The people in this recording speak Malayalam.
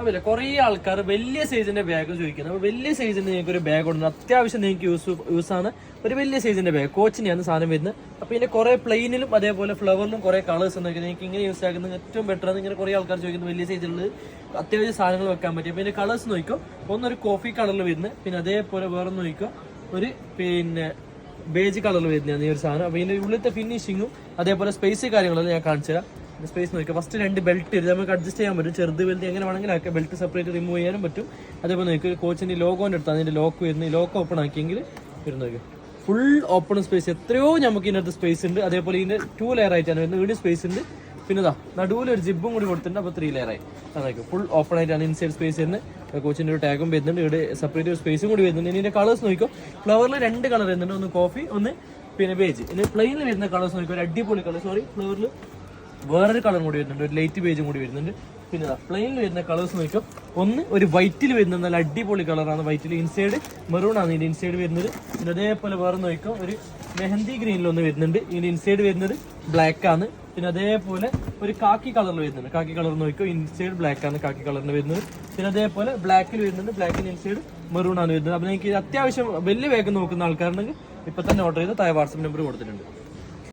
അതല്ല കുറേ ആൾക്കാർ വലിയ സൈസിന്റെ ബാഗ് ചോദിക്കുന്നത്. അപ്പോൾ വലിയ സൈസിന്റെ നിങ്ങൾക്ക് ഒരു ബാഗ് ഉണ്ട്, അത്യാവശ്യം നിങ്ങൾക്ക് യൂസ് ആണ് ഒരു വലിയ സൈസിന്റെ ബാഗ്. കോച്ചിനെയാണ് സാധനം വരുന്നത്. അപ്പോൾ ഇതിന്റെ കുറെ പ്ലെയിനിലും അതേപോലെ ഫ്ലവറിലും കുറെ കളേഴ്സ് ഉണ്ടെങ്കിൽ നിങ്ങൾക്ക് ഇങ്ങനെ യൂസ് ആക്കുന്നത് ഏറ്റവും ബെറ്റർ ആണ്. ഇങ്ങനെ കുറേ ആൾക്കാർ ചോദിക്കുന്നത് വലിയ സൈസിലുള്ളത് അത്യാവശ്യം സാധനങ്ങൾ വെക്കാൻ പറ്റും. അപ്പോൾ ഇതിന്റെ കളേഴ്സ് നോക്കിക്കോ, ഒന്നൊരു കോഫി കളറിൽ വരുന്നത്, പിന്നെ അതേപോലെ വേറെ നോക്കിക്കോ ഒരു ബേജ് കളറിൽ വരുന്നതാണ് ഈ ഒരു സാധനം. അപ്പോൾ ഇതിന്റെ ഉള്ളിലത്തെ ഫിനിഷിങ്ങും അതേപോലെ സ്പേസ് കാര്യങ്ങളെല്ലാം ഞാൻ കാണിച്ചു തരാം. സ്പേസ് നോക്കുക. ഫസ്റ്റ് 2 ബെൽറ്റ് ഇത് നമുക്ക് അഡ്ജസ്റ്റ് ചെയ്യാൻ പറ്റും, ചെറുത് വലുത് എങ്ങനെ വേണമെങ്കിലും ആക്കാം. ബെൽറ്റ് സെപ്പറേറ്റ് റിമൂവ് ചെയ്യാനും പറ്റും. അതേപോലെ നോക്കുക കോച്ചിന്റെ ലോഗോന്റെ അടുത്താണ് അതിന്റെ ലോക്ക് വരുന്നത്. ഈ ലോക്ക് ഓപ്പൺ ആക്കിയെങ്കിൽ വരുന്നത് ഫുൾ ഓപ്പൺ സ്പേസ്, എത്രയോ നമുക്ക് ഇതിനകത്ത് സ്പേസ് ഉണ്ട്. അതേപോലെ ഇതിന്റെ 2 ലെയർ ആയിട്ടാണ് വരുന്നത്. ഇവിടെ സ്പേസ് ഉണ്ട്, പിന്നെ നടുവിൽ ഒരു ജിബും കൂടി കൊടുത്തിട്ടുണ്ട്. അപ്പോൾ 3 ലെയർ ആയി. അതൊക്കെ ഫുൾ ഓപ്പൺ ആയിട്ടാണ് ഇൻസൈഡ് സ്പേസ് വരുന്നത്. കോച്ചിന്റെ ഒരു ടാഗും വരുന്നുണ്ട്, ഇവിടെ സെപ്പറേറ്റ് ഒരു സ്പേസും കൂടി വരുന്നുണ്ട്. ഇതിന്റെ കളേഴ്സ് നോക്കിക്കോ, ഫ്ലവറിൽ 2 കളർ വരുന്നുണ്ട്, ഒന്ന് കോഫി ഒന്ന് പിന്നെ ബേജ്. ഇനി പ്ലെയിനിൽ വരുന്ന കളേഴ്സ് നോക്കിക്കോ, ഒരു അടിപൊളി കളർ. ഫ്ലവറിൽ വേറൊരു കളറും കൂടി വരുന്നുണ്ട്, ഒരു ലൈറ്റ് ബേജും കൂടി വരുന്നുണ്ട്. പിന്നെ പ്ലെയിനിൽ വരുന്ന കളേഴ്സ് നോക്കിയോ, ഒന്ന് ഒരു വൈറ്റിൽ വരുന്ന നല്ല അടിപൊളി കളറാണ്. വൈറ്റിൽ ഇൻസൈഡ് മെറൂൺ ആണ് ഇതിന്റെ ഇൻസൈഡ് വരുന്നത്. പിന്നെ അതേപോലെ വേറെ നോക്കിയോ ഒരു മെഹന്തി ഗ്രീനിലൊന്ന് വരുന്നുണ്ട്. ഇതിന്റെ ഇൻസൈഡ് വരുന്നത് ബ്ലാക്ക് ആണ്. പിന്നെ അതേപോലെ ഒരു കാക്കി കളറിൽ വരുന്നുണ്ട്. കാക്കി കളർ നോക്കിയോ, ഇൻസൈഡ് ബ്ലാക്ക് ആണ് കാക്കി കളറിന് വരുന്നത്. പിന്നെ അതേപോലെ ബ്ലാക്കിൽ വരുന്നുണ്ട്, ബ്ലാക്കിന് ഇൻസൈഡ് മെറൂൺ ആണ് വരുന്നത്. അപ്പോൾ നിങ്ങൾക്ക് അത്യാവശ്യം വലിയ വേഗം നോക്കുന്ന ആൾക്കാരുണ്ടെങ്കിൽ ഇപ്പൊ തന്നെ ഓർഡർ ചെയ്ത് താഴെ വാട്സപ്പ് നമ്പർ കൊടുത്തിട്ടുണ്ട്.